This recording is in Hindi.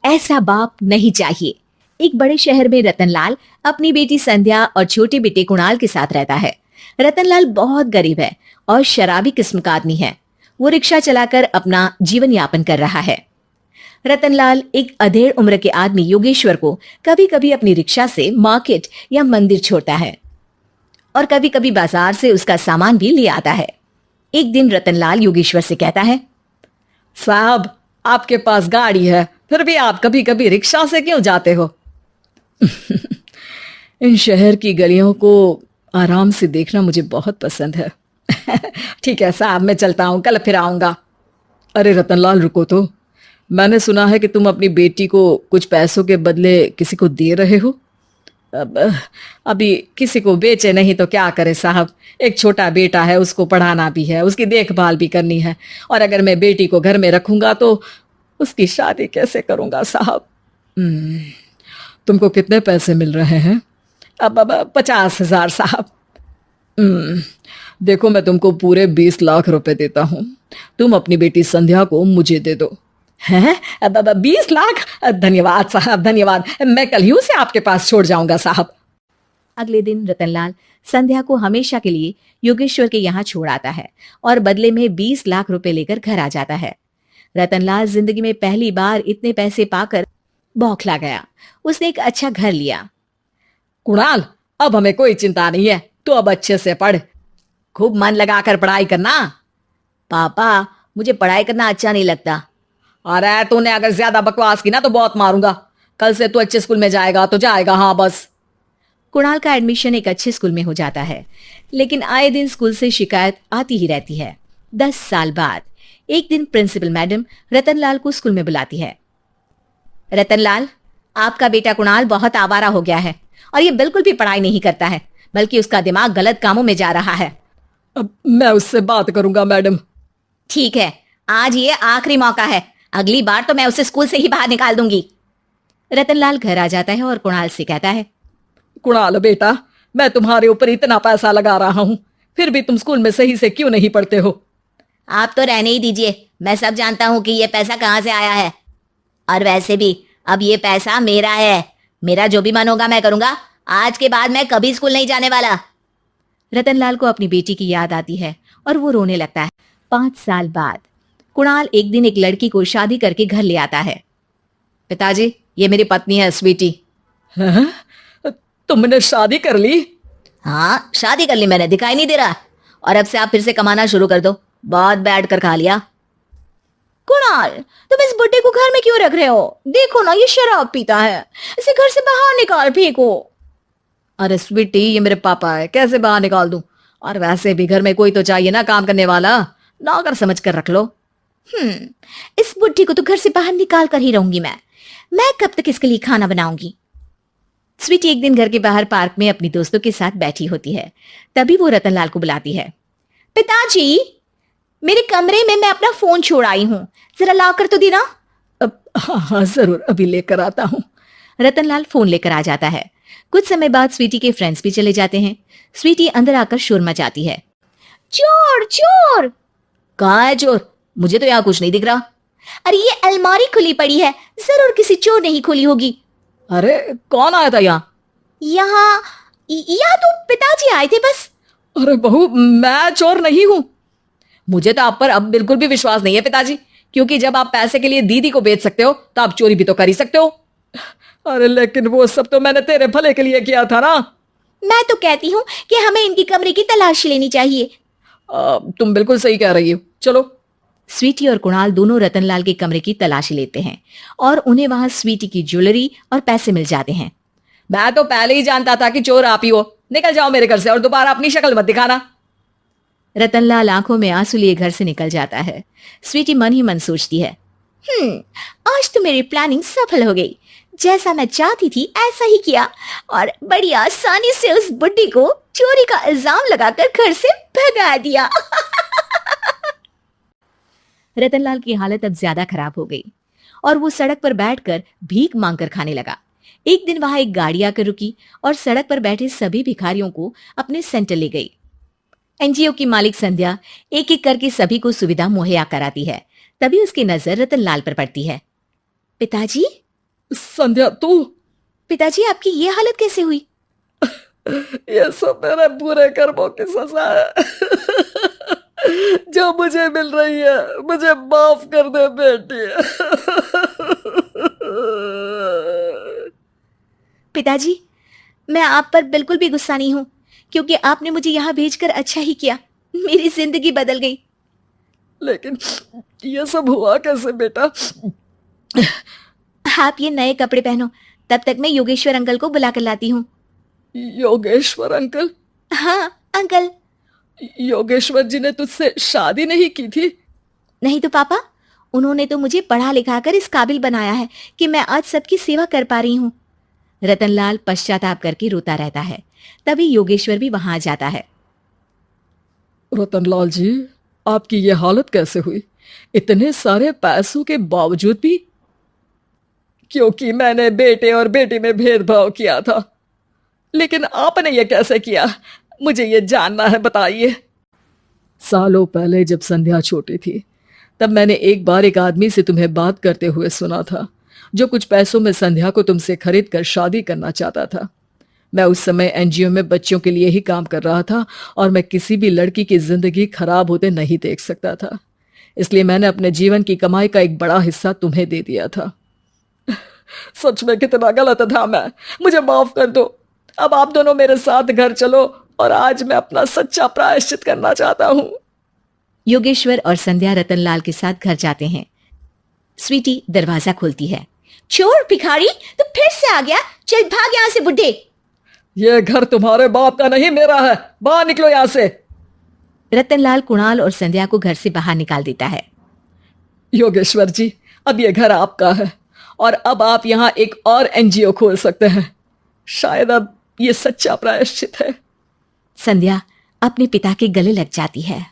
ऐसा बाप नहीं चाहिए। एक बड़े शहर में रतनलाल अपनी बेटी संध्या और छोटे बेटे कुणाल के साथ रहता है। रतनलाल बहुत गरीब है और शराबी किस्म का आदमी है। वो रिक्शा चलाकर अपना जीवन यापन कर रहा है। रतनलाल एक अधेड़ उम्र के आदमी योगेश्वर को कभी कभी अपनी रिक्शा से मार्केट या मंदिर छोड़ता है और कभी कभी बाजार से उसका सामान भी ले आता है। एक दिन रतनलाल योगेश्वर से कहता है, साहब, आपके पास गाड़ी है, फिर भी आप कभी कभी रिक्शा से क्यों जाते हो? इन शहर की गलियों को आराम से देखना मुझे बहुत पसंद है। ठीक है साहब, मैं चलता हूँ, कल फिर आऊंगा। अरे रतनलाल, रुको तो। मैंने सुना है कि तुम अपनी बेटी को कुछ पैसों के बदले किसी को दे रहे हो। अभी किसी को बेचे नहीं तो क्या करे साहब। एक छोटा बेटा है, उसको पढ़ाना भी है, उसकी देखभाल भी करनी है, और अगर मैं बेटी को घर में रखूंगा तो उसकी शादी कैसे करूंगा साहब। तुमको कितने पैसे मिल रहे हैं? अब 50,000 साहब। देखो, मैं तुमको पूरे 20 लाख रुपए देता हूँ। तुम अपनी बेटी संध्या को मुझे दे दो। हैं? 20 लाख? धन्यवाद साहब, धन्यवाद। मैं कल ही उसे आपके पास छोड़ जाऊंगा साहब। अगले दिन रतनलाल संध्या को हमेशा के लिए योगेश्वर के यहाँ छोड़ आता है और बदले में 20 लाख रुपए लेकर घर आ जाता है। रतनलाल जिंदगी में पहली बार इतने पैसे पाकर बौखला गया। उसने एक अच्छा घर लिया। कुणाल, अब हमें कोई चिंता नहीं है, तो अब अच्छे से पढ़, खूब मन लगाकर पढ़ाई करना। पापा, मुझे पढ़ाई करना अच्छा नहीं लगता। अरे तूने अगर ज्यादा बकवास की ना तो बहुत मारूंगा। कल से तू अच्छे स्कूल में जाएगा तो जाएगा, हाँ बस। कुणाल का एडमिशन एक अच्छे स्कूल में हो जाता है, लेकिन आए दिन स्कूल से शिकायत आती ही रहती है। 10 साल बाद एक दिन प्रिंसिपल मैडम रतनलाल को स्कूल में बुलाती है। रतनलाल, आपका बेटा कुणाल बहुत आवारा हो गया है और ये बिल्कुल भी पढ़ाई नहीं करता है, बल्कि उसका दिमाग गलत कामों में जा रहा है। अब मैं उससे बात करूंगा मैडम। ठीक है, आज ये आखिरी मौका है, अगली बार तो मैं उसे स्कूल से ही बाहर निकाल दूंगी। रतनलाल घर आ जाता है और कुणाल से कहता है, कुणाल बेटा, मैं तुम्हारे ऊपर इतना पैसा लगा रहा हूं, फिर भी तुम स्कूल में सही से क्यों नहीं पढ़ते हो? आप तो रहने ही दीजिए, मैं सब जानता हूं कि ये पैसा कहां से आया है, और वैसे भी अब ये पैसा मेरा है। मेरा जो भी मन होगा मैं करूंगा। आज के बाद मैं कभी स्कूल नहीं जाने वाला। रतनलाल को अपनी बेटी की याद आती है और वो रोने लगता है। 5 साल बाद कुणाल एक दिन एक लड़की को शादी करके घर ले आता है। पिताजी, ये मेरी पत्नी है स्वीटी। तुमने शादी कर ली? हाँ, शादी कर ली मैंने, दिखाई नहीं दे रहा? और अब से आप फिर से कमाना शुरू कर दो, बहुत बैठ कर खा लिया। कुणाल, तुम इस बुड्ढे को घर में क्यों रख रहे हो? देखो ना, ये शराब पीता है, इसे घर से बाहर निकाल फेंको। अरे स्वीटी, ये मेरे पापा है, कैसे बाहर निकाल दूं? और वैसे भी घर में कोई तो चाहिए ना काम करने वाला, नौकर समझ कर रख लो। इस बुड्ढी को तो घर से बाहर निकाल कर ही रहूंगी मैं कब तक इसके लिए खाना बनाऊंगी? स्वीटी एक दिन घर के बाहर पार्क में अपनी दोस्तों के साथ बैठी होती है। तभी वो रतनलाल को बुलाती है। पिताजी, मेरे कमरे में मैं अपना फोन छोड़ आई हूँ, जरा ला कर तो देना। हाँ जरूर, अभी लेकर आता हूँ। रतनलाल फोन लेकर आ जाता है। कुछ समय बाद स्वीटी के फ्रेंड्स भी चले जाते हैं। स्वीटी अंदर आकर शोर मचाती है, चोर चोर। कहाँ है चोर? मुझे तो यहाँ कुछ नहीं दिख रहा। अरे ये अलमारी खुली पड़ी है, जरूर किसी चोर ने ही खोली होगी। अरे कौन आया था यहाँ? यहाँ तो पिताजी आए थे बस। अरे बहू, मैं चोर नहीं हूँ। मुझे तो आप पर अब बिल्कुल भी विश्वास नहीं है पिताजी, क्योंकि जब आप पैसे के लिए दीदी को बेच सकते हो तो आप चोरी भी तो कर ही सकते हो। अरे लेकिन वो सब तो मैंने तेरे भले के लिए किया था ना। मैं तो कहती हूँ कि हमें इनकी कमरे की तलाशी लेनी चाहिए। तुम बिल्कुल सही कह रही हो, चलो। स्वीटी और कुणाल दोनों रतनलाल के कमरे की तलाशी लेते हैं और उन्हें वहां स्वीटी की ज्वेलरी और पैसे मिल जाते हैं। मैं तो पहले ही जानता था कि चोर आप ही हो। निकल जाओ मेरे घर से और दोबारा अपनी शक्ल मत दिखाना। रतनलाल आंखों में आंसू लिए घर से निकल जाता है। स्वीटी मन ही मन सोचती है, आज तो मेरी प्लानिंग सफल हो गई। जैसा मैं चाहती थी ऐसा ही किया और बड़ी आसानी से उस बुड्ढी को चोरी का इल्जाम लगाकर घर से भगा दिया। रतनलाल की हालत अब ज्यादा खराब हो गई और वो सड़क पर बैठकर भीख मांगकर खाने लगा। एक दिन वहां एक गाड़ी आकर रुकी और सड़क पर बैठे सभी भिखारियों को अपने सेंटर ले गई। एनजीओ की मालिक संध्या एक एक करके सभी को सुविधा मुहैया कराती है। तभी उसकी नजर रतनलाल पर पड़ती है। पिताजी, संध्या तू? पिताजी, आपकी ये हालत कैसे हुई? ये सब मेरे बुरे कर्मों की सजा है जो मुझे मिल रही है। मुझे माफ कर दे बेटी। पिताजी, मैं आप पर बिल्कुल भी गुस्सा नहीं हूं, क्योंकि आपने मुझे यहाँ भेजकर अच्छा ही किया। मेरी जिंदगी बदल गई। लेकिन ये सब हुआ कैसे बेटा? आप ये नए कपड़े पहनो, तब तक मैं योगेश्वर अंकल को बुला कर लाती हूँ। योगेश्वर अंकल? हाँ अंकल। योगेश्वर जी ने तुझसे शादी नहीं की थी? नहीं तो पापा, उन्होंने तो मुझे पढ़ा लिखा कर इस काबिल बनाया है कि मैं आज सबकी सेवा कर पा रही हूँ। रतनलाल पश्चाताप करके रोता रहता है। तभी योगेश्वर भी वहां आ जाता है। रतनलाल जी, आपकी ये हालत कैसे हुई इतने सारे पैसों के बावजूद भी? क्योंकि मैंने बेटे और बेटी में भेदभाव किया था। लेकिन आपने ये कैसे किया, मुझे ये जानना है, बताइए। सालों पहले जब संध्या छोटी थी, तब मैंने एक बार एक आदमी से तुम्हें बात करते हुए सुना था, जो कुछ पैसों में संध्या को तुमसे खरीद कर शादी करना चाहता था। मैं उस समय एनजीओ में बच्चों के लिए ही काम कर रहा था और मैं किसी भी लड़की की जिंदगी खराब होते नहीं देख सकता था। इसलिए मैंने अपने जीवन की कमाई का एक बड़ा हिस्सा तुम्हें दे दिया था। सच में कितना गलत था मैं। मुझे माफ कर दो। अब आप दोनों मेरे साथ घर चलो और आज मैं अपना सच्चा प्रायश्चित करना चाहता हूं। योगेश्वर और संध्या रतनलाल के साथ घर जाते हैं। स्वीटी दरवाजा खोलती है। चोर भिखारी, तो फिर से आ गया? चल भाग यहाँ से बुड्ढे। ये घर तुम्हारे बाप का नहीं, मेरा है। बाहर निकलो यहाँ से। रतनलाल कुणाल और संध्या को घर से बाहर निकाल देता है। योगेश्वर जी, अब ये घर आपका है और अब आप यहाँ एक और एनजीओ खोल सकते हैं। शायद अब ये सच्चा प्रायश्चित है। संध्या अपने पिता के गले लग जाती है।